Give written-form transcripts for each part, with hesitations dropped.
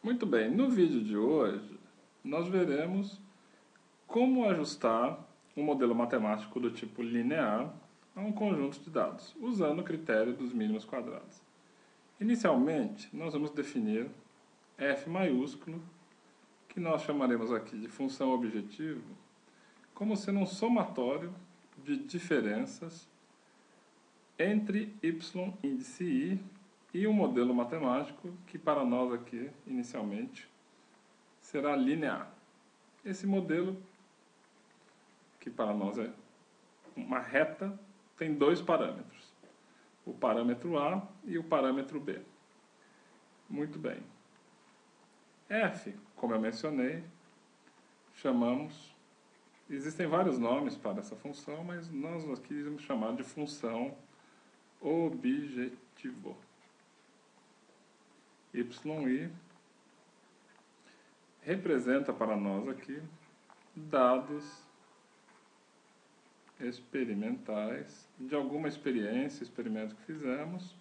Muito bem, no vídeo de hoje nós veremos como ajustar um modelo matemático do tipo linear a um conjunto de dados, usando o critério dos mínimos quadrados. Inicialmente, nós vamos definir f maiúsculo, que nós chamaremos aqui de função objetivo, como sendo um somatório de diferenças entre y índice i e um modelo matemático que para nós aqui, inicialmente, será linear. Esse modelo, que para nós é uma reta, tem dois parâmetros, o parâmetro A e o parâmetro B. Muito bem. F, como eu mencionei, existem vários nomes para essa função, mas nós aqui vamos chamar de função objetivo. YI representa para nós aqui dados experimentais de alguma experimento que fizemos,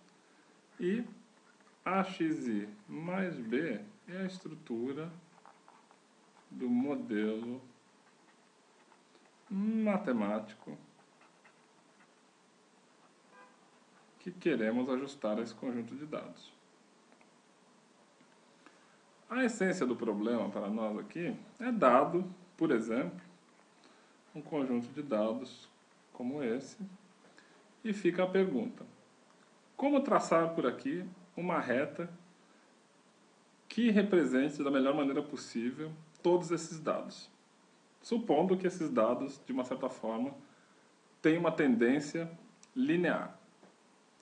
e AXI mais B é a estrutura do modelo matemático que queremos ajustar a esse conjunto de dados. A essência do problema para nós aqui é dado, por exemplo, um conjunto de dados como esse, e fica a pergunta: como traçar por aqui uma reta que represente da melhor maneira possível todos esses dados? Supondo que esses dados, de uma certa forma, têm uma tendência linear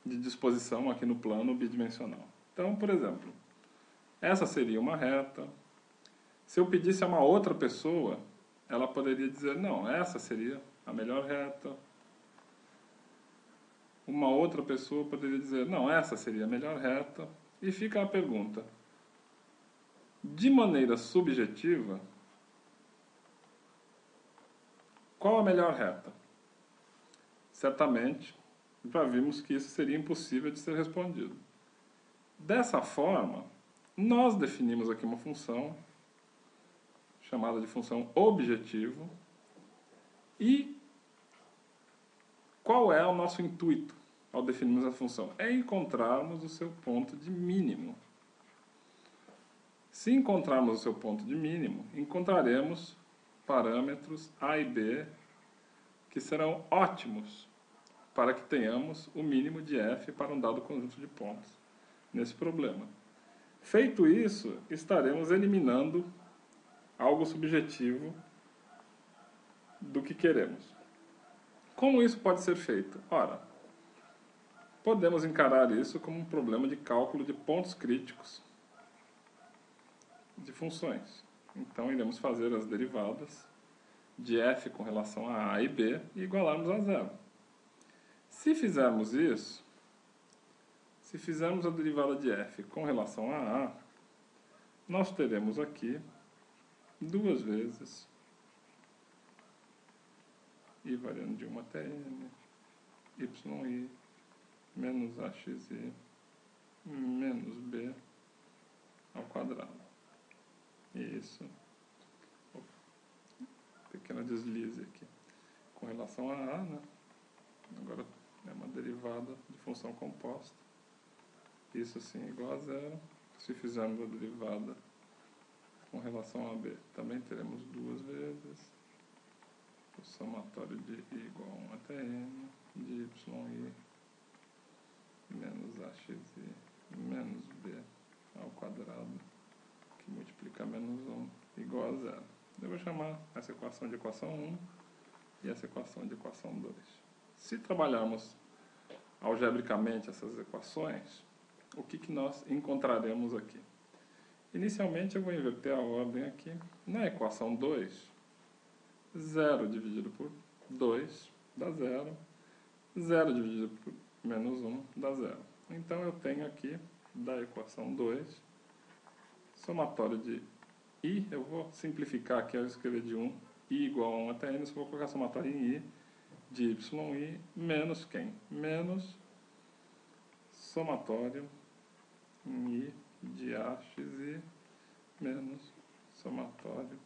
de disposição aqui no plano bidimensional. Então, por exemplo, essa seria uma reta. Se eu pedisse a uma outra pessoa, ela poderia dizer, não, essa seria a melhor reta. Uma outra pessoa poderia dizer, não, essa seria a melhor reta. E fica a pergunta: de maneira subjetiva, qual a melhor reta? Certamente, já vimos que isso seria impossível de ser respondido. Dessa forma, nós definimos aqui uma função chamada de função objetivo. E qual é o nosso intuito ao definirmos a função? É encontrarmos o seu ponto de mínimo. Se encontrarmos o seu ponto de mínimo, encontraremos parâmetros A e B que serão ótimos para que tenhamos o mínimo de f para um dado conjunto de pontos nesse problema. Feito isso, estaremos eliminando algo subjetivo do que queremos. Como isso pode ser feito? Ora, podemos encarar isso como um problema de cálculo de pontos críticos de funções. Então, iremos fazer as derivadas de f com relação a e b e igualarmos a zero. Se fizermos isso, se fizermos a derivada de f com relação a nós teremos aqui duas vezes i variando de 1 até n, yi menos axi menos b ao quadrado. Isso. Pequena deslize aqui. Com relação a né? Agora é uma derivada de função composta. Isso sim igual a zero. Se fizermos a derivada com relação a b, também teremos duas vezes o somatório de i igual a 1 até n, de yi menos axi menos b ao quadrado, que multiplica menos 1 igual a zero. Eu vou chamar essa equação de equação 1 e essa equação de equação 2. Se trabalharmos algebricamente essas equações, o que nós encontraremos aqui? Inicialmente eu vou inverter a ordem aqui. Na equação 2, 0 dividido por 2 dá 0, 0 dividido por menos 1 dá 0. Então eu tenho aqui, da equação 2, somatório de i, eu vou simplificar aqui ao escrever de 1, i igual a 1 até n, eu vou colocar somatório em i de yi menos quem? Menos somatório em i de axi menos somatório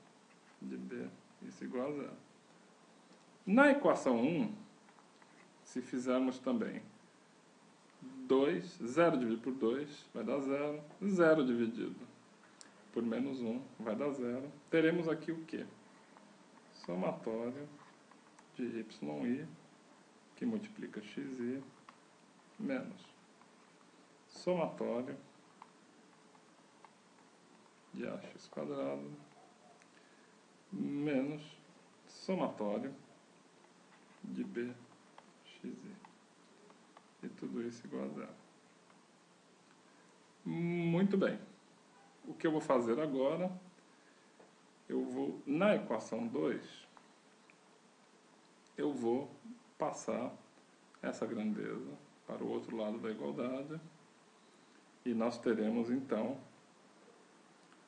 de B, isso igual a zero. Na equação 1, se fizermos também 2, 0 dividido por 2 vai dar 0, 0 dividido por menos 1 vai dar 0. Teremos aqui o quê? Somatório de yi, que multiplica xi, menos somatório de ax quadrado, menos somatório de bxi. E tudo isso igual a zero. Muito bem. O que eu vou fazer agora, eu vou, na equação 2, eu vou passar essa grandeza para o outro lado da igualdade, e nós teremos então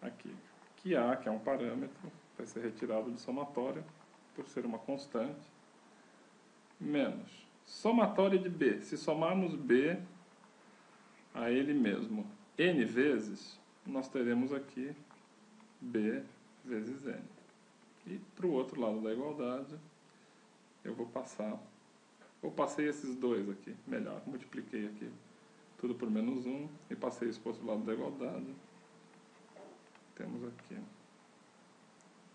aqui que A, que é um parâmetro, vai ser retirado do somatório, por ser uma constante, menos somatório de B. Se somarmos B a ele mesmo n vezes, nós teremos aqui B vezes n. E para o outro lado da igualdade, eu vou passar... Eu passei esses dois aqui, melhor, multipliquei aqui tudo por menos 1 e passei isso para o outro lado da igualdade. Temos aqui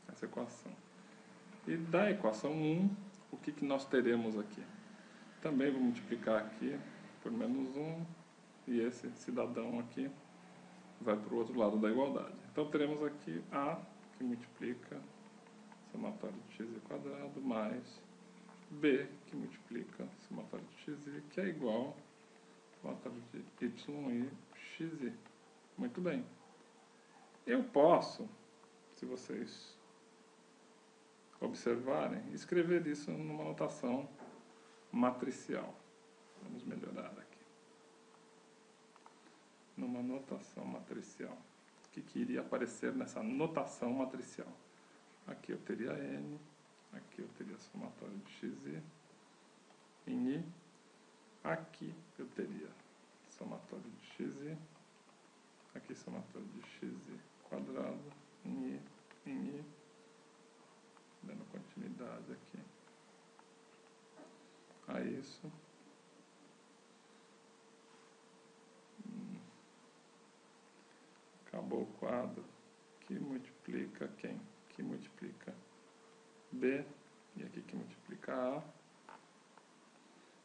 essa equação. E da equação 1, o que nós teremos aqui? Também vou multiplicar aqui por menos 1 e esse cidadão aqui vai para o outro lado da igualdade. Então teremos aqui A, que multiplica somatório de x quadrado, mais B, que multiplica somatório de x, que é igual a somatório de y e x. Muito bem. Eu posso, se vocês observarem, escrever isso numa notação matricial. Vamos melhorar aqui. Numa notação matricial. O que iria aparecer nessa notação matricial? Aqui eu teria n, aqui eu teria somatório de x em i, aqui eu teria somatório de x, aqui somatório de x quadrado em i, dando continuidade aqui a isso. Acabou o quadro que multiplica quem? Que multiplica B, e aqui que multiplica A.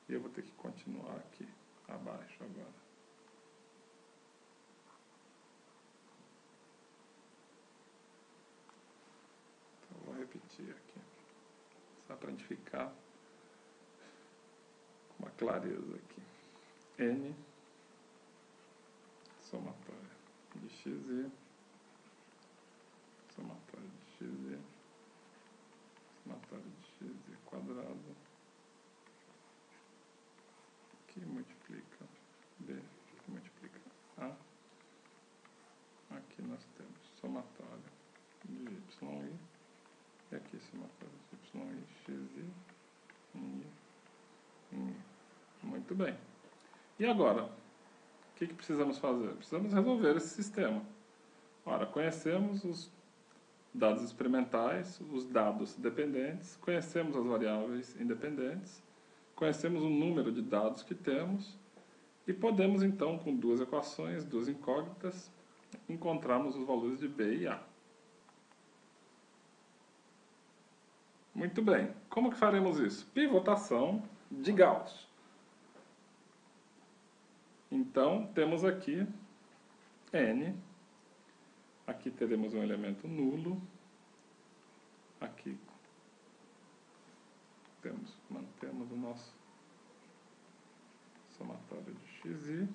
E eu vou ter que continuar aqui abaixo agora. Então eu vou repetir aqui, só para a gente ficar com uma clareza aqui. N, somatório de x, somatório de x, somatório de x quadrado, que multiplica B, que multiplica A. Aqui nós temos somatório de y, e aqui somatório de y, x, em i. Muito bem. E agora, o que precisamos fazer? Precisamos resolver esse sistema. Ora, conhecemos os dados experimentais, os dados dependentes, conhecemos as variáveis independentes, conhecemos o número de dados que temos e podemos, então, com duas equações, duas incógnitas, encontrarmos os valores de B e A. Muito bem. Como que faremos isso? Pivotação de Gauss. Então, temos aqui N. Aqui teremos um elemento nulo. Aqui mantemos o nosso somatório de xi.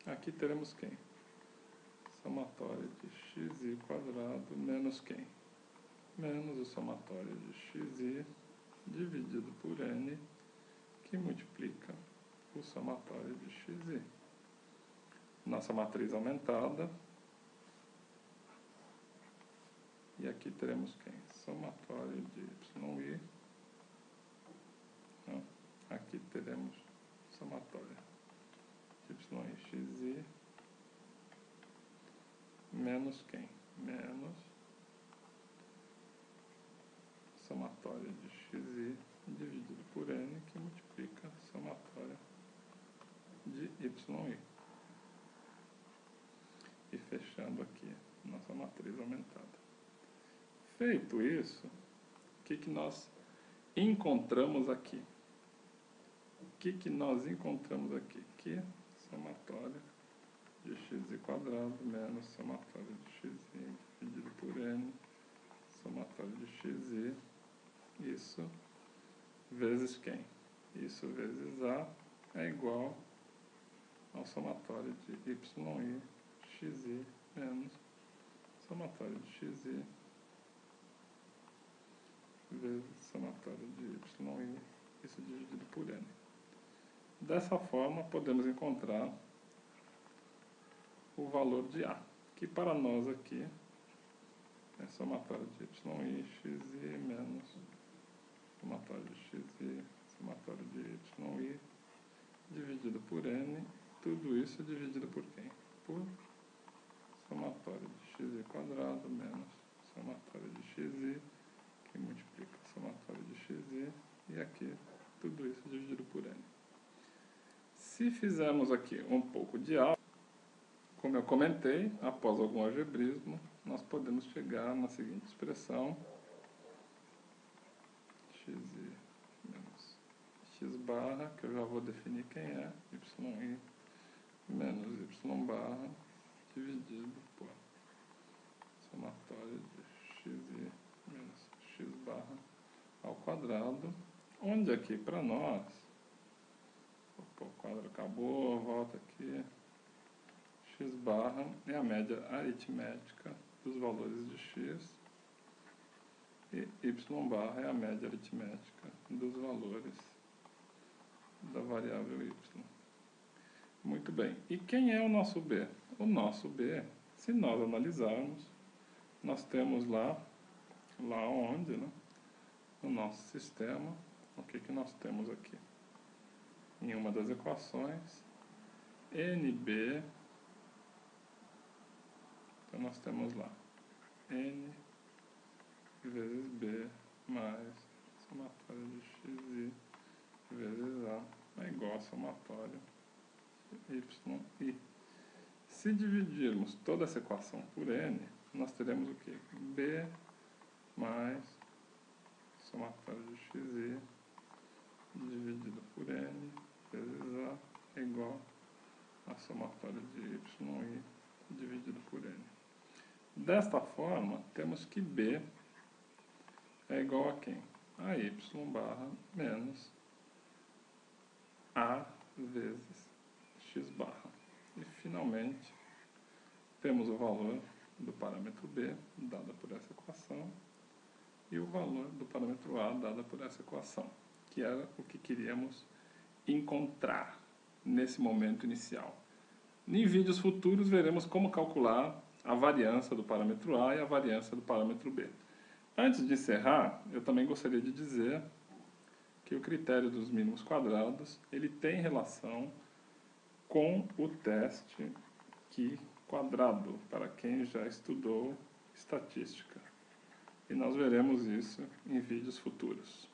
Aqui teremos quem? Somatório de xi quadrado menos quem? Menos o somatório de xi dividido por n, que multiplica o somatório de xi. Nossa matriz aumentada. E aqui teremos quem? Somatório de yi. Não. Aqui teremos somatório de y e xi menos quem? menos somatória de xi dividido por n, que multiplica a somatória de yi. E fechando aqui nossa matriz aumentada. Feito isso, o que nós encontramos aqui? O que nós encontramos aqui? Que somatória de xi quadrado menos somatória de xi dividido por n, somatória de xi, isso vezes quem? Isso vezes a é igual ao somatório de yi, xi, menos somatório de xi vezes somatório de yi, isso dividido por n. Dessa forma, podemos encontrar o valor de a, que para nós aqui é somatório de yi, xi, menos somatório de xi, somatório de yi, dividido por n, tudo isso dividido por quem? Por somatório de xi quadrado menos somatório de xi, que multiplica somatório de xi, e aqui tudo isso dividido por n. Se fizermos aqui um pouco de álgebra, como eu comentei, após algum algebrismo, nós podemos chegar na seguinte expressão: xi menos x barra, que eu já vou definir quem é, yi menos y barra, dividido por somatório de xi menos x barra ao quadrado, onde aqui para nós, opa, o quadro acabou, volta aqui, x barra é a média aritmética dos valores de x, e y barra é a média aritmética dos valores da variável y. Muito bem. E quem é o nosso b? O nosso b, se nós analisarmos, nós temos lá onde, né, no nosso sistema, o que nós temos aqui? Em uma das equações, NB, então nós temos lá N vezes B mais somatória de xi vezes A é igual a somatória de yi. Se dividirmos toda essa equação por N, nós teremos o quê? B mais somatória de xi dividido por N vezes A é igual a somatória de yi dividido por N. Desta forma, temos que B é igual a quem? A y barra menos A vezes x barra. E, finalmente, temos o valor do parâmetro B, dado por essa equação, e o valor do parâmetro A, dado por essa equação, que era o que queríamos encontrar nesse momento inicial. Em vídeos futuros, veremos como calcular a variância do parâmetro A e a variância do parâmetro B. Antes de encerrar, eu também gostaria de dizer que o critério dos mínimos quadrados ele tem relação com o teste Q-quadrado, para quem já estudou estatística. E nós veremos isso em vídeos futuros.